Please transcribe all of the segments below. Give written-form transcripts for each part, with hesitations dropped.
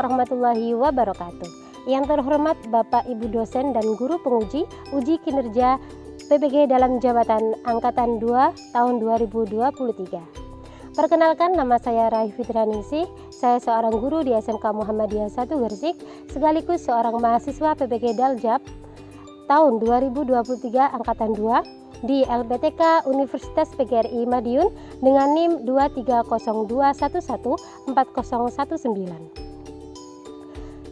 warahmatullahi wabarakatuh. Yang terhormat Bapak Ibu dosen dan guru penguji uji kinerja PPG dalam jabatan Angkatan 2 tahun 2023. Perkenalkan, nama saya Raih Fitrianingsih. Saya seorang guru di SMK Muhammadiyah 1 Gresik, sekaligus seorang mahasiswa PPG Daljab tahun 2023 Angkatan 2 di LPTK Universitas PGRI Madiun dengan NIM 23021140119.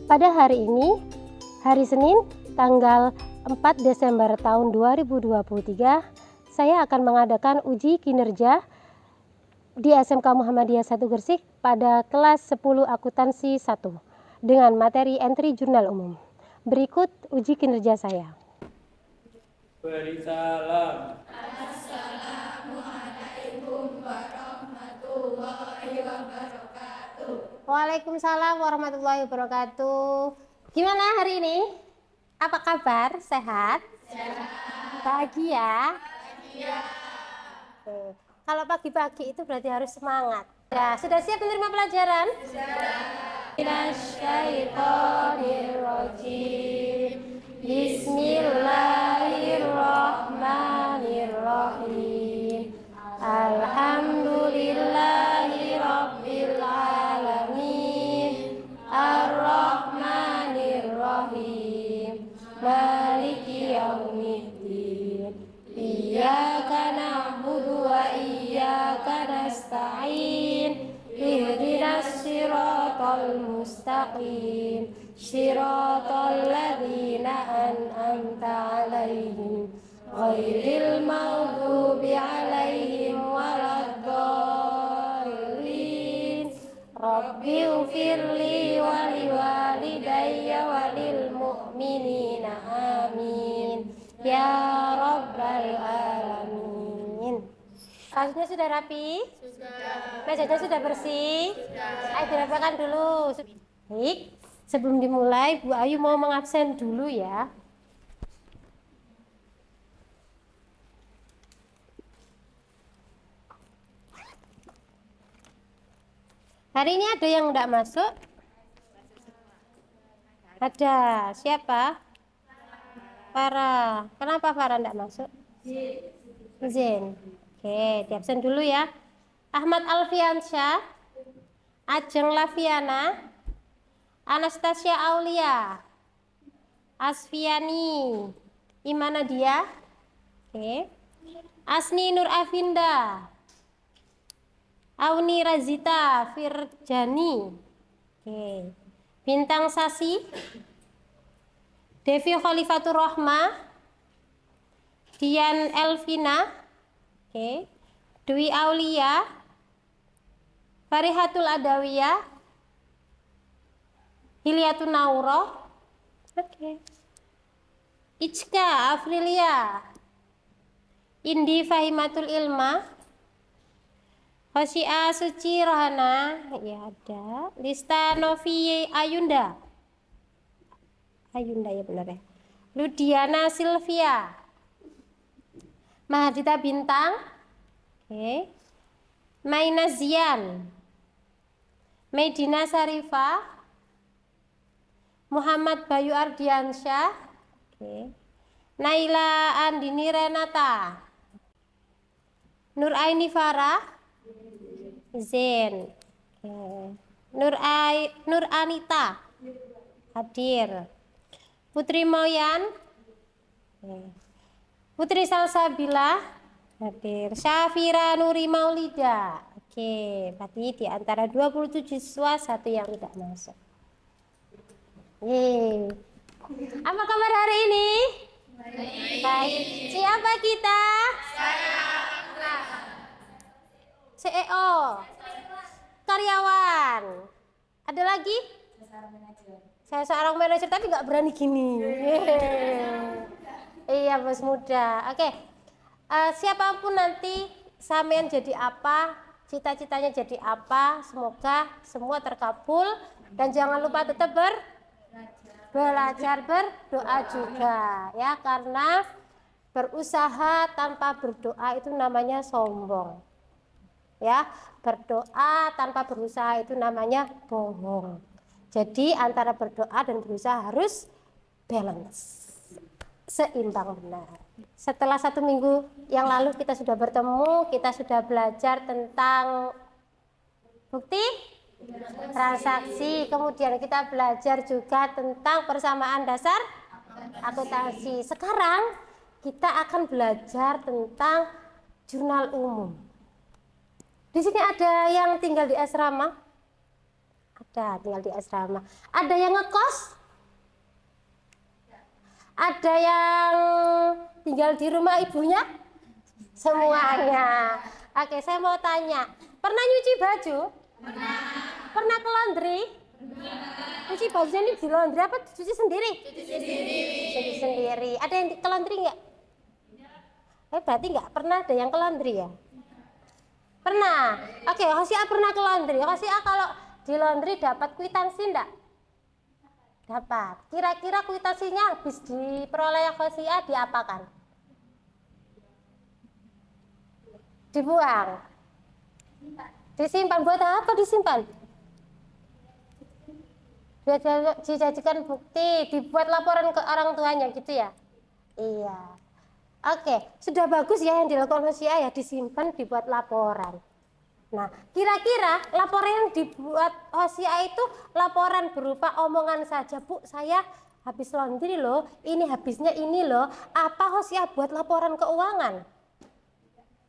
Pada hari ini, hari Senin, tanggal 4 Desember tahun 2023, saya akan mengadakan uji kinerja di SMK Muhammadiyah 1 Gresik pada kelas 10 akuntansi 1 dengan materi entry jurnal umum. Berikut uji kinerja saya. Beri salam. Assalamualaikum warahmatullahi wabarakatuh. Waalaikumsalam warahmatullahi wabarakatuh. Gimana hari ini? Apa kabar? Sehat? Sehat. Bahagia? Bahagia. Kalau pagi-pagi itu berarti harus semangat. Ya, sudah siap menerima pelajaran? Sudah. Minasyaitonirrajim. Bismillahirrahmanirrahim. Alhamdulillahi rabbil alamin. Ar-Rahmanirrahim. Maliki yaumiddin. Iyyaka na'budu wa iyyaka nasta'in. Ihdinas siratal mustaqim. Siratal ladzina an'amta 'alaihim ghairil maghdubi 'alaihim waladdallin. Rabbi ighfirli wa liwalidayya wa lil mu'minina amin ya rabbal alamin. Kasusnya sudah rapi? Sudah. Mejanya sudah bersih? Sudah. Ayo dirapikan dulu. Baik, sebelum dimulai Bu Ayu mau mengabsen dulu ya. Hari ini ada yang enggak masuk? Ada. Siapa? Farah. Kenapa Farah enggak masuk? Izin. Oke, diabsen dulu ya. Ahmad Alfiansyah, Ajeng Laviana, Anastasia Aulia, Asfiani, Imana dia? Oke. Asni Nur Avinda, Auni Razita Firjani. Oke. Bintang Sasi, Devi Khalifatur Rahma, Dian Elvina, oke. Dwi Aulia, Farihatul Adawiyah, Hilyatun Nauro, oke. Icka Afrilia, Indi Fahimatul Ilma, Hosia Suci Rohana, ya ada. Lista Novi Ayunda, Ayunda ya benar ya. Ludiana Silvia, Mahardita Bintang, oke. Maina Zian, Medina Sarifah, Muhammad Bayu Ardiansyah, oke. Naila Andini Renata, Nur Aini Farah, Zen, oke. Nur Anita hadir. Putri Moyan, oke. Putri Salsabila hadir. Syafira Nuri Maulida, oke. Berarti di antara 27 siswa satu yang tidak masuk. Yeay. Apa kabar hari ini? Baik. Siapa kita? CEO. Karyawan. Ada lagi? Saya seorang manajer tapi nggak berani gini. Iya, bos muda. Oke. Siapapun nanti sampean jadi apa, cita-citanya jadi apa, semoga semua terkabul dan jangan lupa tetap belajar, berdoa juga ya, karena berusaha tanpa berdoa itu namanya sombong. Ya, berdoa tanpa berusaha itu namanya bohong. Jadi antara berdoa dan berusaha harus balance, seimbang benar. Setelah 1 minggu yang lalu kita sudah bertemu, kita sudah belajar tentang bukti transaksi, kemudian kita belajar juga tentang persamaan dasar akuntansi. Sekarang kita akan belajar tentang jurnal umum. Di sini ada yang tinggal di asrama? Ada tinggal di asrama. Ada yang ngekos? Ada yang tinggal di rumah ibunya? Semuanya. Oke, saya mau tanya, pernah nyuci baju? Pernah ke laundry? Cuci bajunya ini di laundry apa cuci sendiri? Cuci sendiri. Ada yang ke laundry nggak? Berarti nggak pernah ada yang ke laundry ya? Pernah. Oke, Hosia pernah ke laundry. Hosia kalau di laundry dapat kwitansi enggak? Dapat. Kira-kira kwitansinya habis diperoleh Hosia diapakan? Dibuang. Disimpan. Buat apa disimpan? Dijadikan bukti, dibuat laporan ke orang tuanya gitu ya? Iya. Oke, sudah bagus ya yang dilakukan Hosia ya, disimpan, dibuat laporan. Nah, kira-kira laporan yang dibuat Hosia itu laporan berupa omongan saja, Bu, saya habis laundry loh, ini habisnya ini loh. Apa Hosia buat laporan keuangan?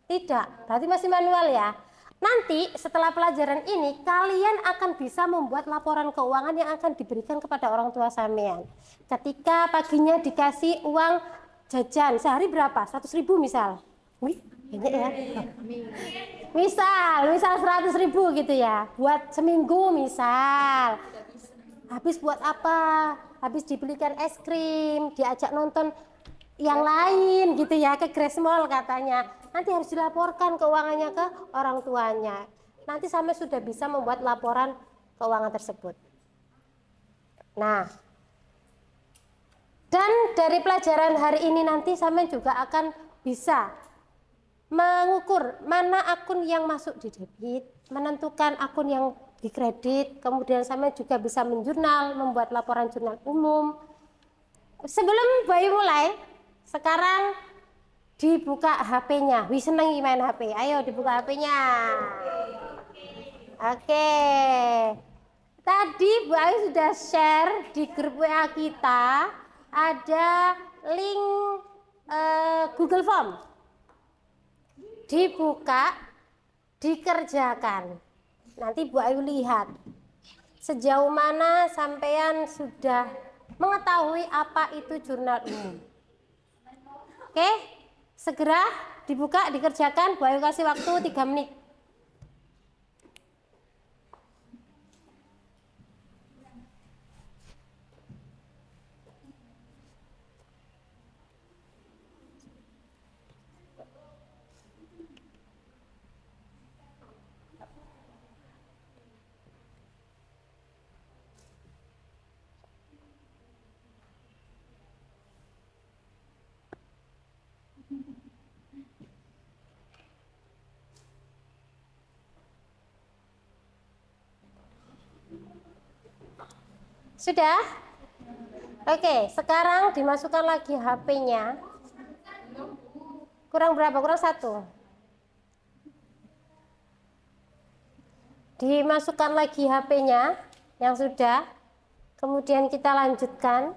Tidak, berarti masih manual ya. Nanti setelah pelajaran ini kalian akan bisa membuat laporan keuangan yang akan diberikan kepada orang tua sampean. Ketika paginya dikasih uang jajan sehari berapa? 100.000 misal. Wih, banyak ya. Misal 100.000 gitu ya. Buat seminggu misal. Habis buat apa? Habis dibelikan es krim, diajak nonton yang lain gitu ya, ke Grace Mall katanya. Nanti harus dilaporkan keuangannya ke orang tuanya. Nanti sampai sudah bisa membuat laporan keuangan tersebut. Nah, dan dari pelajaran hari ini nanti sampai juga akan bisa mengukur mana akun yang masuk di debit, menentukan akun yang di kredit, kemudian sampai juga bisa menjurnal, membuat laporan jurnal umum. Sebelum Bayu mulai, sekarang dibuka HP-nya. Wih, seneng main HP. Ayo dibuka HP-nya. Oke. Tadi Bu Ayu sudah share di grup WA kita ada link Google Form. Dibuka, dikerjakan. Nanti Bu Ayu lihat sejauh mana sampean sudah mengetahui apa itu jurnal umum. Oke, segera dibuka, dikerjakan. Bu Ayu kasih waktu 3 menit. Sudah? Oke, sekarang dimasukkan lagi HP-nya. Kurang berapa? Kurang 1. Dimasukkan lagi HP-nya yang sudah. Kemudian kita lanjutkan.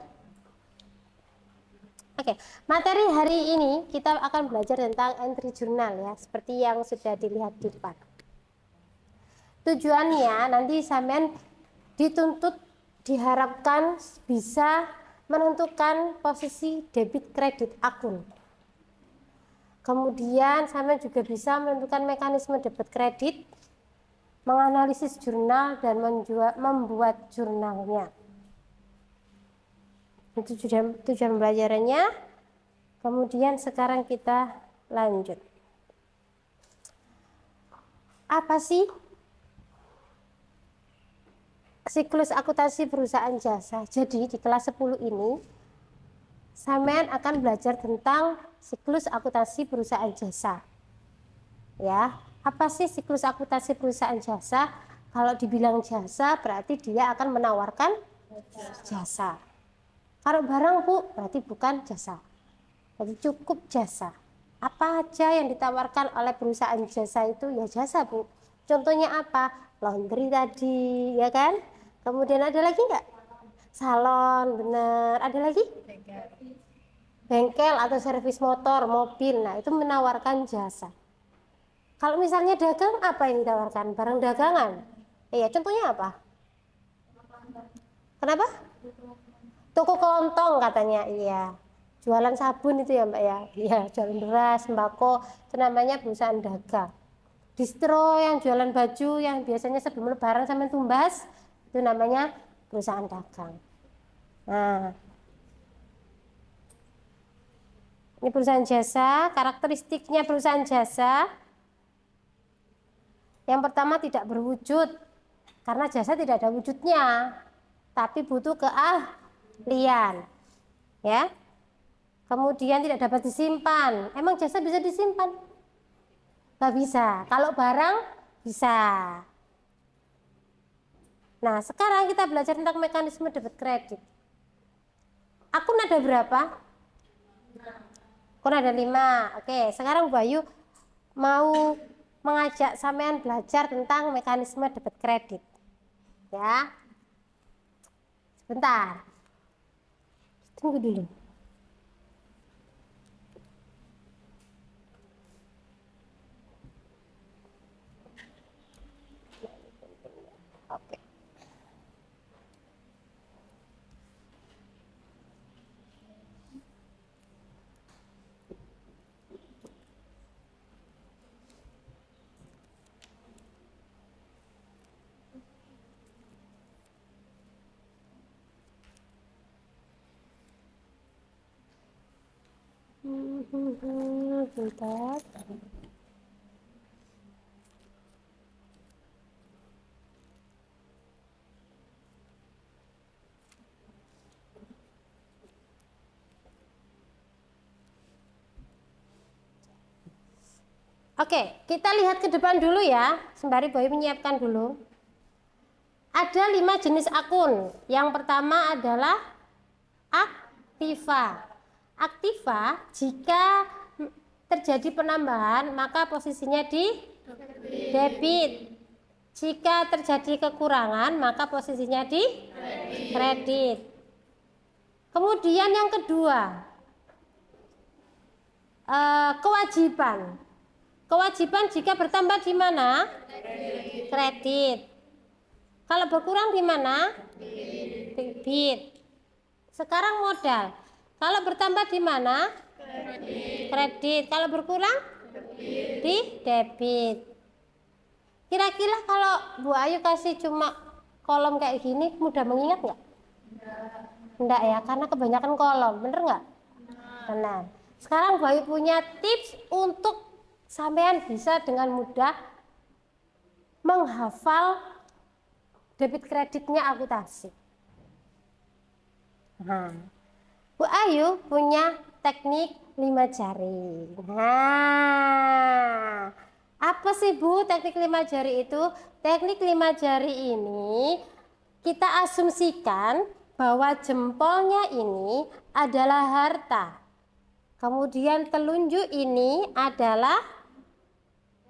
Oke, materi hari ini kita akan belajar tentang entry jurnal ya, seperti yang sudah dilihat di depan. Tujuannya nanti sampean dituntut, diharapkan bisa menentukan posisi debit kredit akun. Kemudian sampean juga bisa menentukan mekanisme debit kredit, menganalisis jurnal dan membuat jurnalnya. Itu tujuan pembelajarannya. Kemudian sekarang kita lanjut. Apa sih siklus akuntansi perusahaan jasa? Jadi di kelas 10 ini sampean akan belajar tentang siklus akuntansi perusahaan jasa. Ya, apa sih siklus akuntansi perusahaan jasa? Kalau dibilang jasa berarti dia akan menawarkan jasa. Kalau barang Bu berarti bukan jasa. Jadi cukup jasa. Apa aja yang ditawarkan oleh perusahaan jasa itu ya jasa Bu. Contohnya apa? Laundry tadi, ya kan? Kemudian ada lagi nggak? Salon, benar. Ada lagi? Bengkel atau servis motor, mobil. Nah, itu menawarkan jasa. Kalau misalnya dagang, apa yang ditawarkan? Barang dagangan. Iya, contohnya apa? Kenapa? Toko kelontong katanya, iya. Jualan sabun itu ya Mbak ya? Iya, jualan beras, sembako, itu namanya perusahaan dagang. Distro yang jualan baju yang biasanya sebelum lebaran sampai tumbas, itu namanya perusahaan dagang. Nah, ini perusahaan jasa, karakteristiknya perusahaan jasa. Yang pertama tidak berwujud, karena jasa tidak ada wujudnya, tapi butuh keahlian. Ya. Kemudian tidak dapat disimpan. Emang jasa bisa disimpan? Nggak bisa. Kalau barang bisa. Nah, sekarang kita belajar tentang mekanisme debit kredit. Akun ada berapa? Akun ada 5. Oke, sekarang Bayu mau mengajak sampean belajar tentang mekanisme debit kredit. Ya. Sebentar. Tunggu dulu. Oke. Bentar. Oke, kita lihat ke depan dulu ya, sembari Boy menyiapkan dulu. Ada 5 jenis akun. Yang pertama adalah aktiva. Aktiva jika terjadi penambahan maka posisinya di debit. Jika terjadi kekurangan maka posisinya di kredit. Kemudian yang kedua, kewajiban. Kewajiban jika bertambah di mana? Kredit. Kalau berkurang di mana? Debit. Sekarang modal. Kalau bertambah di mana? Kredit. Kalau berkurang? Di debit. Kira-kira kalau Bu Ayu kasih cuma kolom kayak gini, mudah mengingat nggak? Enggak ya, karena kebanyakan kolom. Bener nggak? Benar. Sekarang Bu Ayu punya tips untuk sampean bisa dengan mudah menghafal debit kreditnya akuntansi. Nah, Bu Ayu punya teknik 5 jari. Nah, apa sih Bu teknik 5 jari itu? Teknik 5 jari ini kita asumsikan bahwa jempolnya ini adalah harta. Kemudian telunjuk ini adalah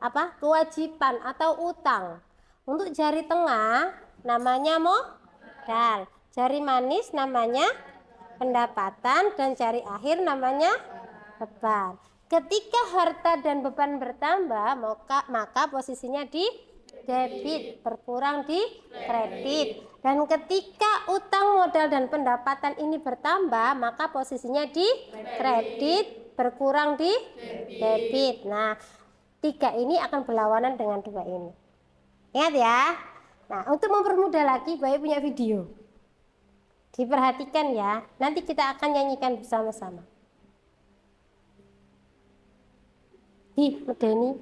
apa? Kewajiban atau utang. Untuk jari tengah namanya modal. Jari manis namanya pendapatan dan jari akhir namanya beban. Ketika harta dan beban bertambah, maka posisinya di debit, berkurang di kredit. Dan ketika utang, modal dan pendapatan ini bertambah, maka posisinya di kredit, berkurang di debit. Nah, 3 ini akan berlawanan dengan 2 ini. Ingat ya. Nah, untuk mempermudah lagi, Bayu punya video. Diperhatikan ya. Nanti kita akan nyanyikan bersama-sama. Di medeni.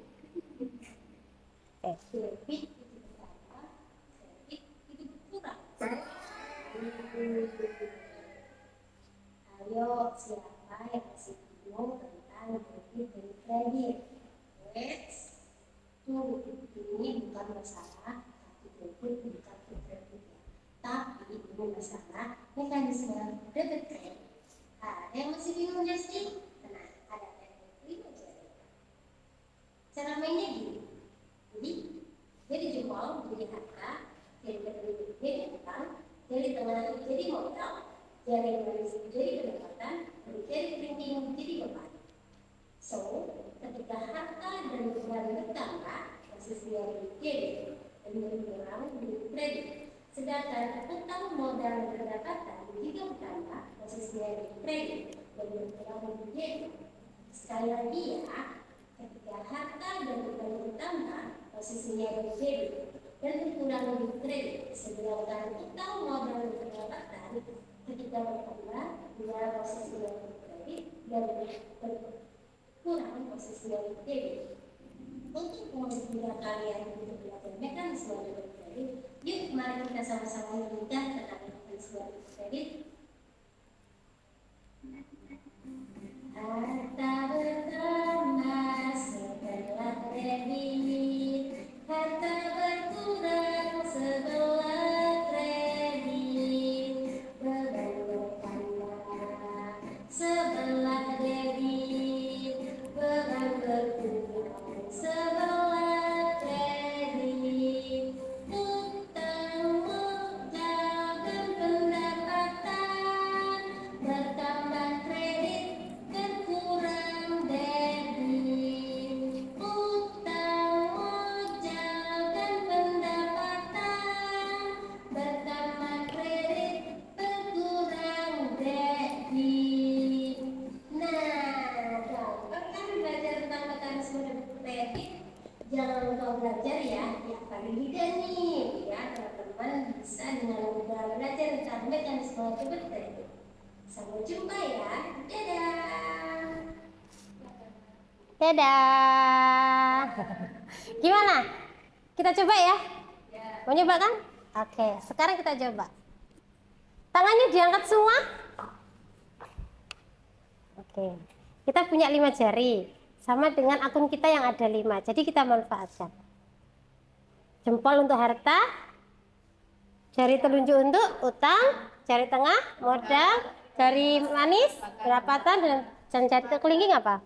Ayo, siapa yang masih bingung tentang debit dan kredit? Tuh, ini bukan masalah, tapi Masih bingung Justin? Nah, ada teknik 5 jari. Cara mainnya gini. Jadi jempol jadi harta, jari kelingking jadi utang, jari tengah jadi modal, jari manis jadi pendapatan, dan jari kelingking jadi beban. So, ketika harta dan beban bertambah, posisinya jadi dan berkurang menjadi kredit. Sedangkan utang, modal, dan pendapatan jika bertambah, posisinya jadi kredit dan berkurang menjadi debit. Sekali lagi ya, ketika harta dan beban bertambah, posisinya jadi debit dan berkurang menjadi kredit. Sedangkan utang, modal, dan pendapatan ketika bertambah, dia posisinya jadi kredit dan berkurang posisinya jadi debit. Untuk memudahkan kalian untuk belajar mekanisme debit kredit, yuk mari kita sama-sama memudah tentang mekanisme debit kredit. Harta bertambah setelah kredit, harta berkurang setelah kredit, beban bertambah sebelah debit, beban berkurang sebelah kredit, utang, modal, dan pendapatan bertambah kredit, berkurang debit, utang, modal, dan pendapatan bertambah kredit, berkurang debit. Nah, gampang kan belajar tentang mekanisme debit kredit? Jangan lupa belajar ya, yang paling juga nih, ya teman-teman bisa dengan mudah belajar tentang mekanisme debit kredit. Sampai jumpa ya, dadah. Dadah. Gimana? Kita coba ya? Mau nyoba kan? Oke, sekarang kita coba. Tangannya diangkat semua. Oke, kita punya 5 jari, sama dengan akun kita yang ada 5. Jadi kita manfaatkan. Jempol untuk harta, jari telunjuk untuk utang, jari tengah modal, jari manis pendapatan, dan jari kelingking apa?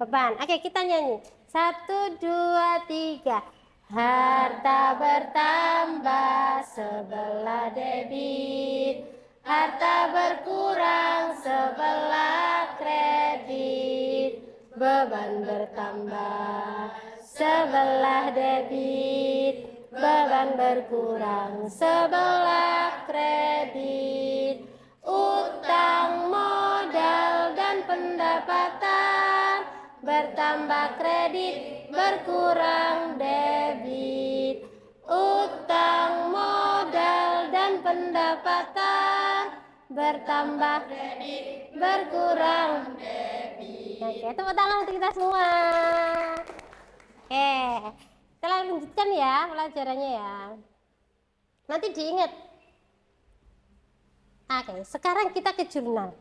Beban. Oke, kita nyanyi. 1, 2, 3. Harta bertambah sebelah debit, harta berkurang sebelah kredit, beban bertambah sebelah debit, beban berkurang sebelah kredit, utang, modal, dan pendapatan bertambah kredit, berkurang debit, utang, modal, dan pendapatan bertambah kredit, berkurang debit. Oke, tepuk tangan untuk kita semua. Oke, kita lanjutkan ya pelajarannya ya. Nanti diingat. Oke, sekarang kita ke jurnal.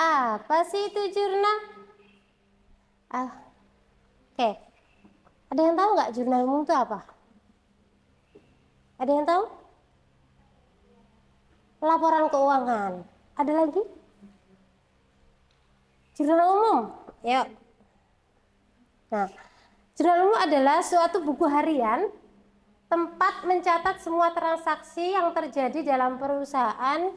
Apa sih itu jurnal? Oke, ada yang tahu nggak jurnal umum itu apa? Ada yang tahu? Laporan keuangan. Ada lagi? Jurnal umum. Yuk. Nah, jurnal umum adalah suatu buku harian tempat mencatat semua transaksi yang terjadi dalam perusahaan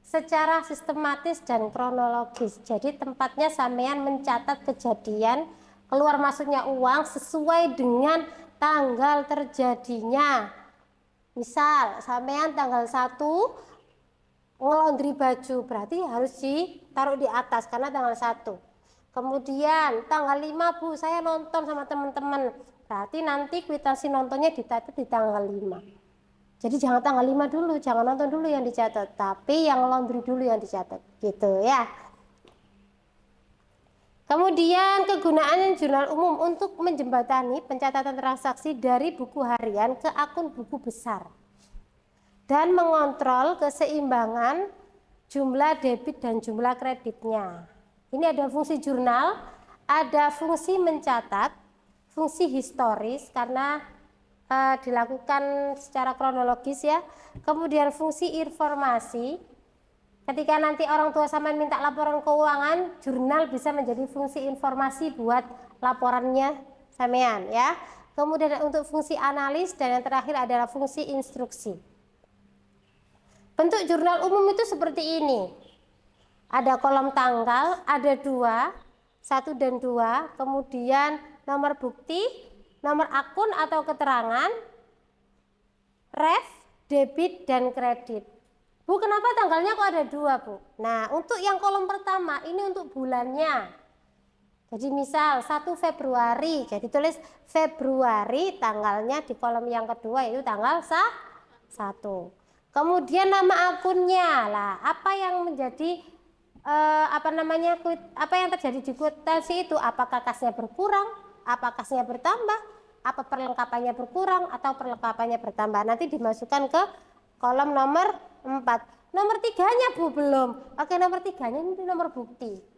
secara sistematis dan kronologis. Jadi tempatnya sampean mencatat kejadian keluar masuknya uang sesuai dengan tanggal terjadinya. Misal sampean tanggal 1 ngelondri baju, berarti harus ditaruh di atas karena tanggal 1. Kemudian tanggal 5 Bu, saya nonton sama teman-teman, berarti nanti kwitansi nontonnya dicatat di tanggal 5. Jadi jangan tanggal 5 dulu, jangan nonton dulu yang dicatat, tapi yang laundry dulu yang dicatat, gitu ya. Kemudian kegunaan jurnal umum untuk menjembatani pencatatan transaksi dari buku harian ke akun buku besar dan mengontrol keseimbangan jumlah debit dan jumlah kreditnya. Ini ada fungsi jurnal, ada fungsi mencatat, fungsi historis karena dilakukan secara kronologis ya. Kemudian fungsi informasi, Ketika nanti orang tua sampean minta laporan keuangan, jurnal bisa menjadi fungsi informasi buat laporannya sampean ya. Kemudian untuk fungsi analis dan yang terakhir adalah fungsi instruksi. Bentuk jurnal umum itu seperti ini. Ada kolom tanggal, ada dua, 1 dan 2, kemudian nomor bukti, nomor akun atau keterangan, ref, debit dan kredit. Bu, kenapa tanggalnya kok ada 2, Bu? Nah, untuk yang kolom pertama ini untuk bulannya. Jadi misal 1 Februari, jadi tulis Februari, tanggalnya di kolom yang kedua yaitu tanggal 1. Kemudian nama akunnya. Lah, apa yang menjadi apa yang terjadi di kwitansi itu? Apakah kasnya berkurang? Apa kasnya bertambah? Apa perlengkapannya berkurang atau perlengkapannya bertambah? Nanti dimasukkan ke kolom nomor 4. Nomor 3-nya Bu belum. Oke, nomor 3-nya ini nomor bukti.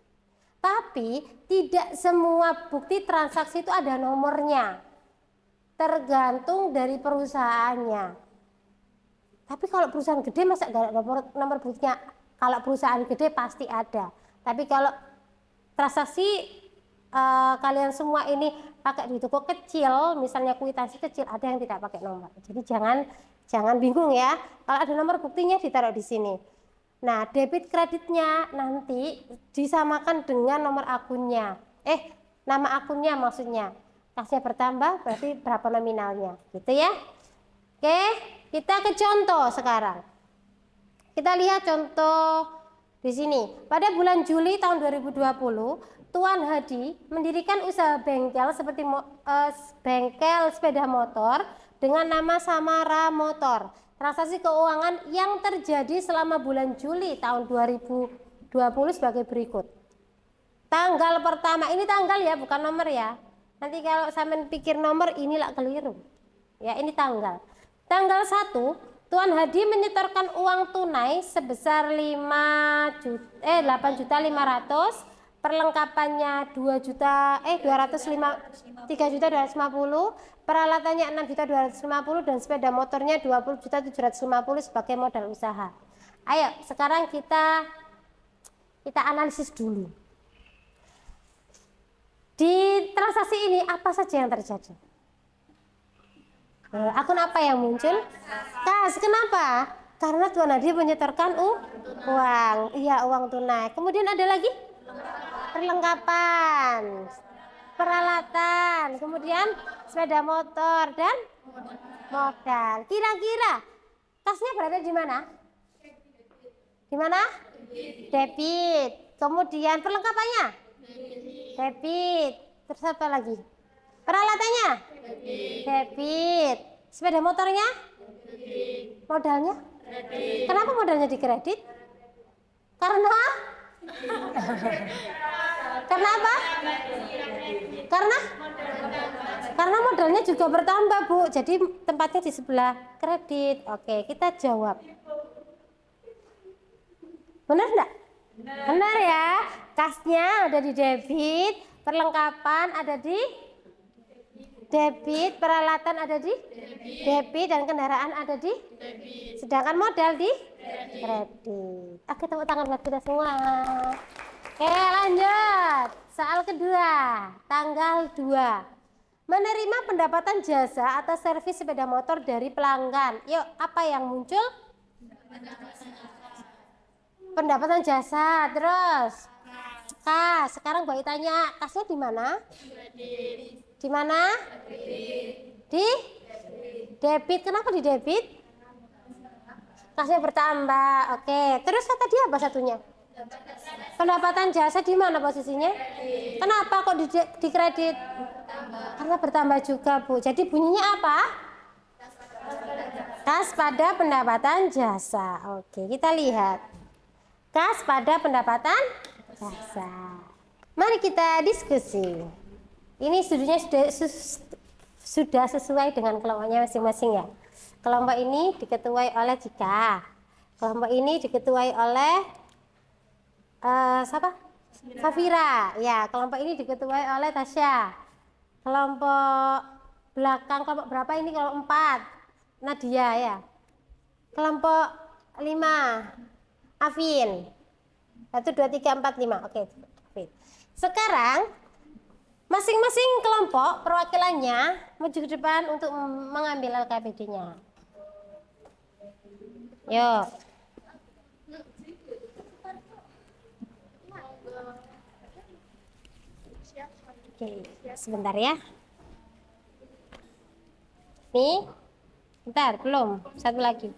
Tapi tidak semua bukti transaksi itu ada nomornya. Tergantung dari perusahaannya. Tapi kalau perusahaan gede masa nggak ada nomor buktinya? Kalau perusahaan gede pasti ada. Tapi kalau transaksi kalian semua ini pakai di toko kecil, misalnya kwitansi kecil, ada yang tidak pakai nomor. Jadi jangan bingung ya. Kalau ada nomor buktinya ditaruh di sini. Nah, debit kreditnya nanti disamakan dengan nomor akunnya. Nama akunnya maksudnya. Kasnya bertambah berarti berapa nominalnya, gitu ya. Oke, kita ke contoh sekarang. Kita lihat contoh di sini. Pada bulan Juli tahun 2020, Tuan Hadi mendirikan usaha bengkel seperti bengkel sepeda motor dengan nama Samara Motor. Transaksi keuangan yang terjadi selama bulan Juli tahun 2020 sebagai berikut. Tanggal pertama, ini tanggal ya, bukan nomor ya. Nanti kalau sampean pikir nomor, inilah keliru. Ya, ini tanggal. Tanggal 1, Tuan Hadi menyetorkan uang tunai sebesar 8.500.000, perlengkapannya 3.250.000, peralatannya 6.250.000 dan sepeda motornya 20.750.000 sebagai modal usaha. Ayo, sekarang kita analisis dulu. Di transaksi ini apa saja yang terjadi? Akun apa yang muncul? Kas. Kenapa? Karena Tuan Hadi menyetorkan uang. Iya, uang tunai. Kemudian ada lagi? Perlengkapan, peralatan, kemudian sepeda motor dan modal. Kira-kira kasnya berada di mana? Di mana? Debit. Kemudian perlengkapannya? Debit. Terus apa lagi? Peralatannya? Debit. Sepeda motornya? Modalnya? Kenapa modalnya dikredit? Karena apa? Karena modalnya juga bertambah, Bu. Jadi tempatnya di sebelah kredit. Oke, kita jawab. Benar enggak? Benar ya. Kasnya ada di debit, perlengkapan ada di debit, peralatan ada di debit, dan kendaraan ada di debit. Sedangkan modal di kredit. Oke, tepuk tangan buat kita semua. Oke, lanjut. Soal kedua, tanggal 2. Menerima pendapatan jasa atas servis sepeda motor dari pelanggan. Yuk, apa yang muncul? Pendapatan jasa. Terus kas. Sekarang Mbak tanya, kasnya di mana? Di mana? Di debit. Kenapa di debit? Kasnya bertambah. Oke. Terus kata dia apa satunya? Pendapatan jasa di mana posisinya? Kenapa kok di kredit? Karena bertambah juga, Bu. Jadi bunyinya apa? Kas pada pendapatan jasa. Oke, kita lihat. Kas pada pendapatan jasa. Mari kita diskusi. Ini studinya sudah sesuai dengan kelompoknya masing-masing ya. Kelompok ini diketuai oleh Jika. Kelompok ini diketuai oleh siapa? Safira. Ya, kelompok ini diketuai oleh Tasya. Kelompok belakang, kelompok berapa ini? Kelompok 4. Nadia ya. Kelompok 5. Afin. 1, 2, 3, 4, 5. Oke. Afin. Sekarang masing-masing kelompok perwakilannya maju ke depan untuk mengambil LKPD-nya. Yuk. Oke, sebentar ya. Nih, bentar, belum. Satu lagi.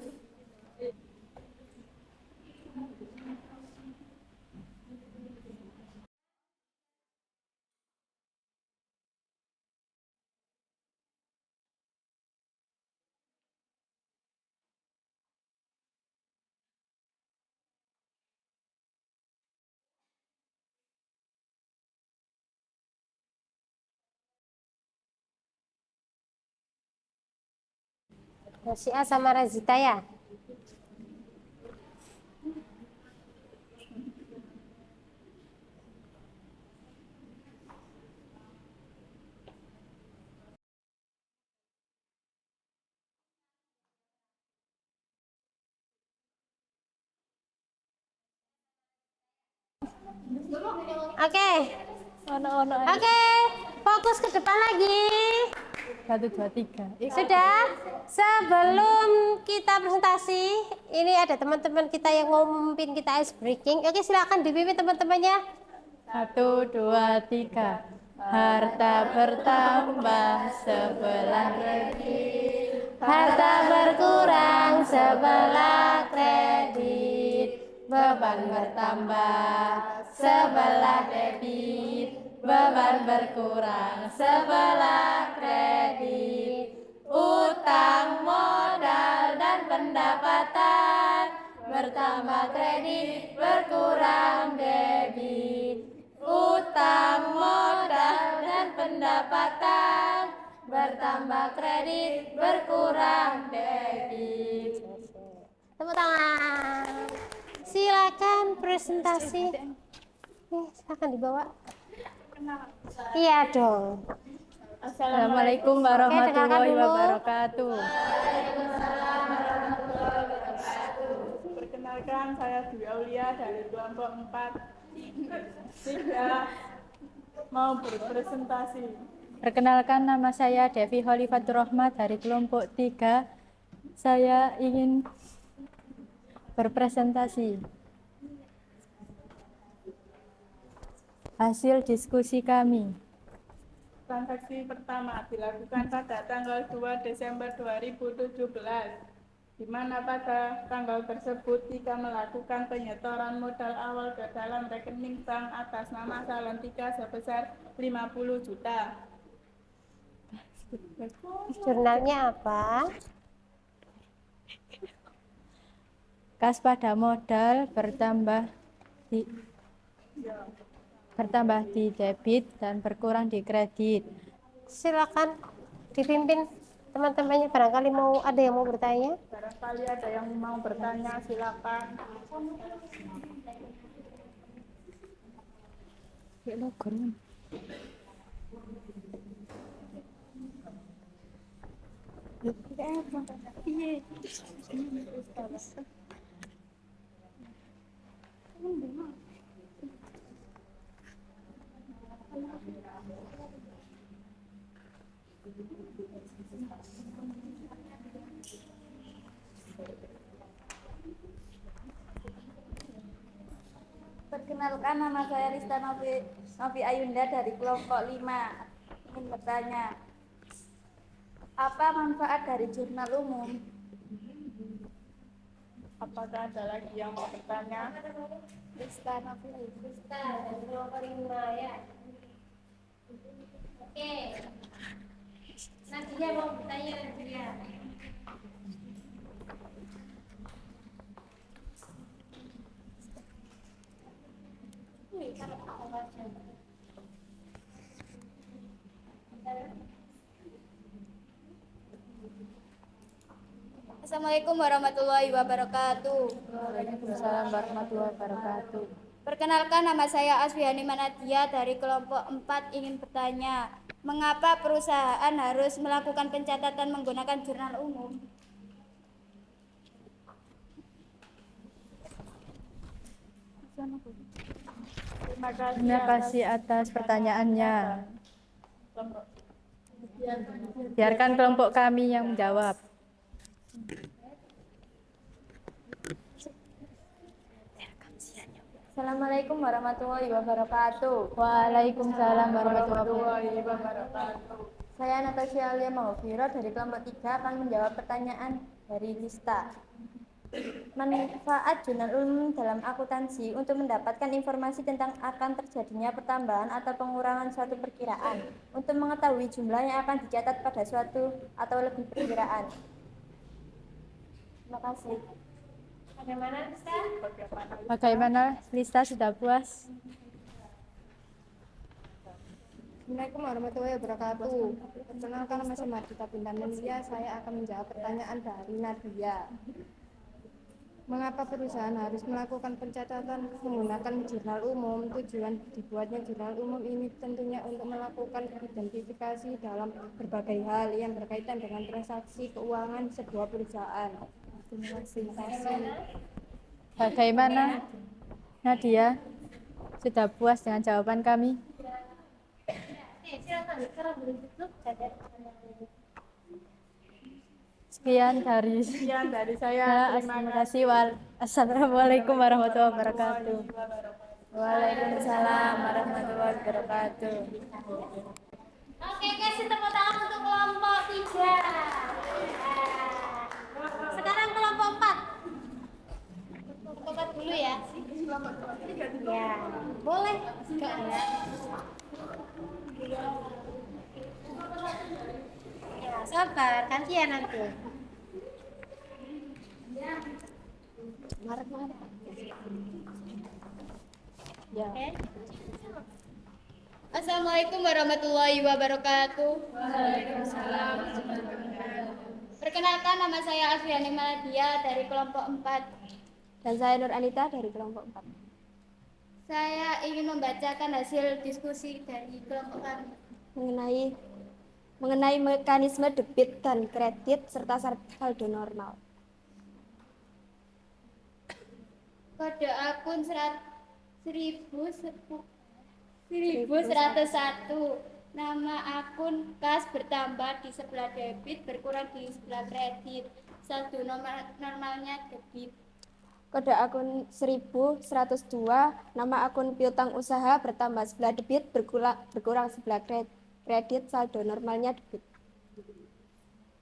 Si A sama Razita ya? Oke. Oke, fokus ke depan lagi. 1, 2, 3. Sudah? Sebelum kita presentasi, ini ada teman-teman kita yang ngumumin kita ice breaking. Oke, silakan dipimpin teman-temannya. 1, 2, 3. Harta bertambah sebelah kredit. Harta berkurang sebelah kredit. Beban bertambah sebelah debit. Beban berkurang sebelah kredit. Utang, modal, dan pendapatan bertambah kredit, berkurang debit. Utang, modal, dan pendapatan bertambah kredit, berkurang debit. Tepuk tangan. Silakan presentasi. Silakan dibawa. Iya dong. Assalamualaikum warahmatullahi wabarakatuh. Perkenalkan, saya Dwi Aulia dari kelompok 4. 3 mau berpresentasi. Perkenalkan, nama saya Devi Khalifatur Rahmat dari kelompok 3. Saya ingin berpresentasi. Hasil diskusi kami. Transaksi pertama dilakukan pada tanggal 2 Desember 2017, di mana pada tanggal tersebut Tika melakukan penyetoran modal awal ke dalam rekening bank atas nama Salon Tika sebesar 50 juta. Jurnalnya apa? Kas pada modal bertambah di debit dan berkurang di kredit. Silakan dipimpin teman-temannya, barangkali ada yang mau bertanya. Barangkali ada yang mau bertanya, silakan. Perkenalkan, nama saya Rista Novi Ayunda dari kelompok 5. Ingin bertanya, apa manfaat dari jurnal umum? Apakah ada lagi yang mau bertanya? Rista Novi Ayunda. Rista dari kelompok 5 ya. Oke. Nadia mau bertanya, Nadia. Assalamualaikum warahmatullahi wabarakatuh. Waalaikumsalam warahmatullahi wabarakatuh. Perkenalkan, nama saya Aswihani Manadia dari kelompok 4. Ingin bertanya, mengapa perusahaan harus melakukan pencatatan menggunakan jurnal umum? Terima kasih atas pertanyaannya. Biarkan kelompok kami yang menjawab. Assalamualaikum warahmatullahi wabarakatuh. Waalaikumsalam warahmatullahi wabarakatuh. Saya Natasha Alia Mahofiro dari kelompok 3 akan menjawab pertanyaan dari lista. Manfaat jurnal umum dalam akuntansi untuk mendapatkan informasi tentang akan terjadinya pertambahan atau pengurangan suatu perkiraan, untuk mengetahui jumlah yang akan dicatat pada suatu atau lebih perkiraan. Terima kasih. Bagaimana Lista, sudah puas? Assalamualaikum warahmatullahi wabarakatuh. Perkenalkan, nama saya Mardita Bintang Mulia. Saya akan menjawab pertanyaan dari Nadia. Mengapa perusahaan harus melakukan pencatatan menggunakan jurnal umum? Tujuan dibuatnya jurnal umum ini tentunya untuk melakukan identifikasi dalam berbagai hal yang berkaitan dengan transaksi keuangan sebuah perusahaan. Terima kasih. Bagaimana Nadia? Sudah puas dengan jawaban kami? Sekian dari saya. Terima kasih. Assalamualaikum warahmatullahi wabarakatuh. Waalaikumsalam warahmatullahi wabarakatuh. Oke, kasih tepuk tangan untuk kelompok 3. Sekarang kelompok 4. Kelompok 4 dulu ya. Ya, boleh. Ya, sabar, gantian nanti. Ya. Oke. Assalamualaikum warahmatullahi wabarakatuh. Perkenalkan, nama saya Afriani Maladia dari kelompok 4. Dan saya Nur Anita dari kelompok 4. Saya ingin membacakan hasil diskusi dari kelompok kami. Mengenai mekanisme debit dan kredit serta saldo normal. Kode akun 1101. Nama akun kas bertambah di sebelah debit, berkurang di sebelah kredit. Saldo normalnya debit. Kode akun 1102, nama akun piutang usaha bertambah sebelah debit, berkurang sebelah kredit, saldo normalnya debit.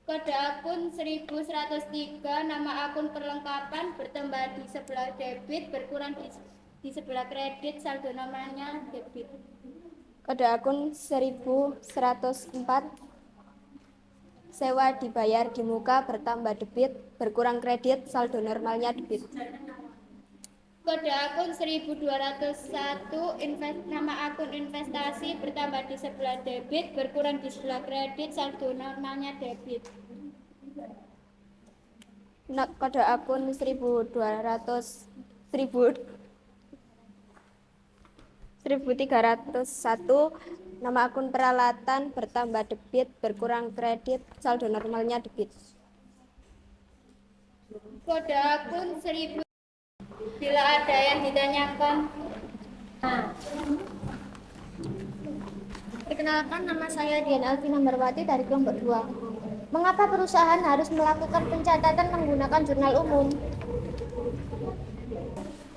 Kode akun 1103, nama akun perlengkapan bertambah di sebelah debit, berkurang di sebelah kredit, saldo normalnya debit. Kode akun 1104, sewa dibayar di muka bertambah debit, berkurang kredit, saldo normalnya debit. Kode akun 1201, nama akun investasi bertambah di sebelah debit, berkurang di sebelah kredit, saldo normalnya debit. Kode akun 1301, nama akun peralatan bertambah debit, berkurang kredit, saldo normalnya debit. Kode akun 1000. Bila ada yang ditanyakan. Perkenalkan, nama saya Dian Alvina Marwati dari kelompok 2. Mengapa perusahaan harus melakukan pencatatan menggunakan jurnal umum?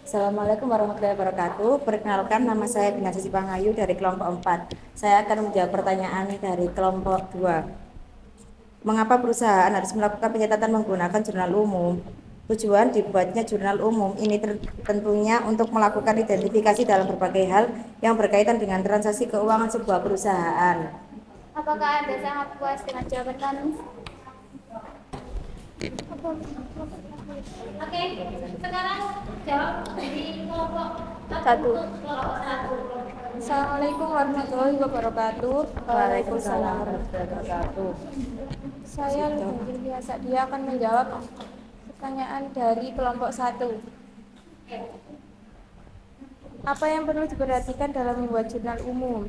Assalamualaikum warahmatullahi wabarakatuh. Perkenalkan, nama saya Bina Sisi Pangayu dari kelompok 4. Saya akan menjawab pertanyaan dari kelompok 2. Mengapa perusahaan harus melakukan pencatatan menggunakan jurnal umum? Tujuan dibuatnya jurnal umum ini tentunya untuk melakukan identifikasi dalam berbagai hal yang berkaitan dengan transaksi keuangan sebuah perusahaan. Apakah Anda sangat puas dengan jawaban kami? Oke, sekarang jawab dari kelompok 1. 1. Assalamualaikum warahmatullahi wabarakatuh. Waalaikumsalam warahmatullahi wabarakatuh. Saya Luhur Biasa, dia akan menjawab pertanyaan dari kelompok 1. Apa yang perlu diperhatikan dalam membuat jurnal umum?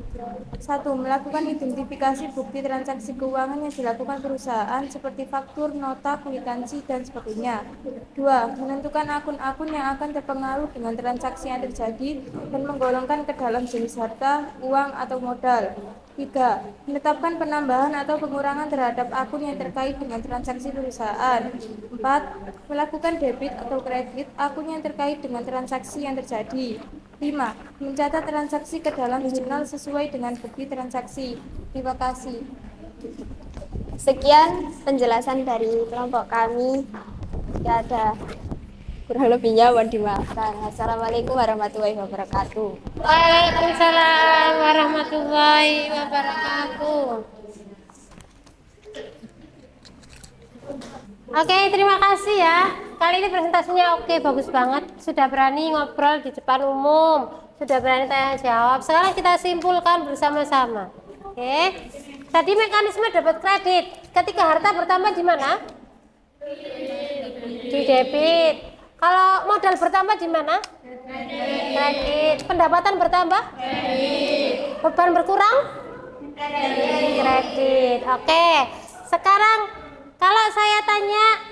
1. Melakukan identifikasi bukti transaksi keuangan yang dilakukan perusahaan seperti faktur, nota, kwitansi, dan sebagainya. 2. Menentukan akun-akun yang akan terpengaruh dengan transaksi yang terjadi dan menggolongkan ke dalam jenis harta, uang, atau modal. 3. Menetapkan penambahan atau pengurangan terhadap akun yang terkait dengan transaksi perusahaan. 4. Melakukan debit atau kredit akun yang terkait dengan transaksi yang terjadi. 5. Mencatat transaksi ke dalam jurnal sesuai dengan bukti transaksi. Terima kasih. Sekian penjelasan dari kelompok kami. Jika ada kurang lebihnya mohon dimaafkan. Assalamualaikum warahmatullahi wabarakatuh. Waalaikumsalam warahmatullahi wabarakatuh. Oke, terima kasih ya. Kali ini presentasinya oke, bagus banget. Sudah berani ngobrol di depan umum, sudah berani tanya jawab. Sekarang kita simpulkan bersama-sama. Oke. Tadi mekanisme dapat kredit. Ketika harta bertambah di mana? Di debit. Kalau modal bertambah di mana? Kredit. Pendapatan bertambah? Kredit. Beban berkurang? Kredit. Oke. Sekarang kalau saya tanya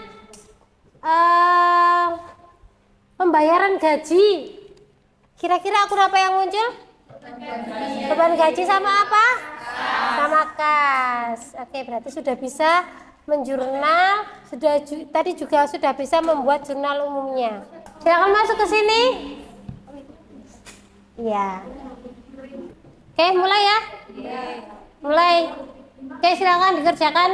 pembayaran gaji, kira-kira akun apa yang muncul? Beban gaji sama apa? Sama kas. Oke, berarti sudah bisa menjurnal, tadi juga sudah bisa membuat jurnal umumnya. Silakan masuk ke sini. Iya. Oke, mulai ya. Mulai. Oke, silakan dikerjakan.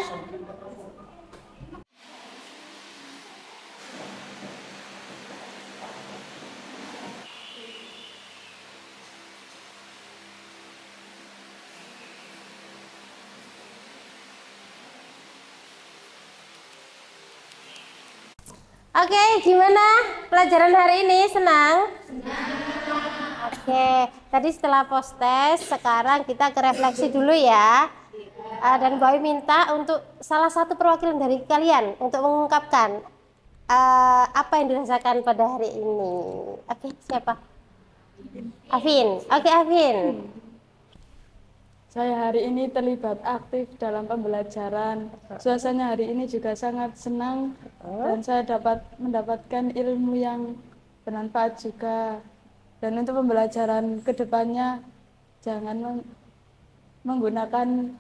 Oke, gimana pelajaran hari ini? Senang? Oke, tadi setelah post test, sekarang kita ke refleksi dulu ya. Dan Boy minta untuk salah satu perwakilan dari kalian untuk mengungkapkan apa yang dirasakan pada hari ini. Oke, siapa? Afin. Oke, Afin. Saya hari ini terlibat aktif dalam pembelajaran. Suasana hari ini juga sangat senang dan saya dapat mendapatkan ilmu yang bermanfaat juga. Dan untuk pembelajaran kedepannya jangan menggunakan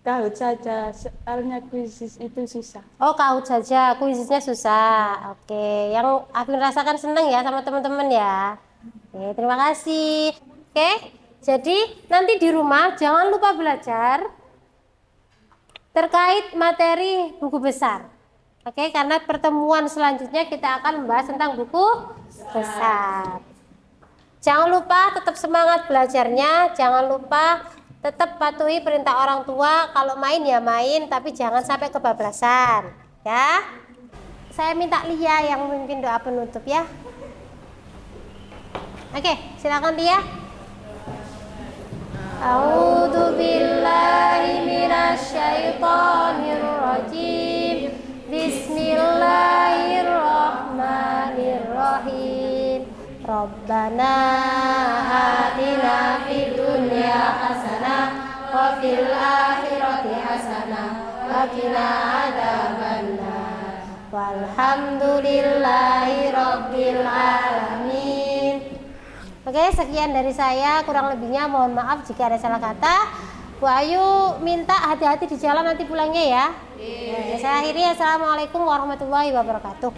kahoot saja, soalnya kuisis itu susah. Oh, kahoot saja, kuisisnya susah. Oke, yang Afin rasakan senang ya sama teman-teman ya. Oke, terima kasih. Oke. Jadi nanti di rumah jangan lupa belajar terkait materi buku besar. Oke, karena pertemuan selanjutnya kita akan membahas tentang buku besar. Jangan lupa tetap semangat belajarnya, jangan lupa tetap patuhi perintah orang tua, kalau main ya main, tapi jangan sampai kebablasan, ya. Saya minta Lia yang memimpin doa penutup ya. Oke, silakan Lia. A'udzu billahi minasyaitonir rajim. Bismillahirrahmanirrahim. Rabbana atina fid dunya hasanah wa fil akhirati hasanah wa qina adzabannar. Walhamdulillahi rabbil alamin. Oke, sekian dari saya, kurang lebihnya mohon maaf jika ada salah kata. Bu Ayu minta hati-hati di jalan nanti pulangnya ya. Saya akhiri, assalamualaikum warahmatullahi wabarakatuh.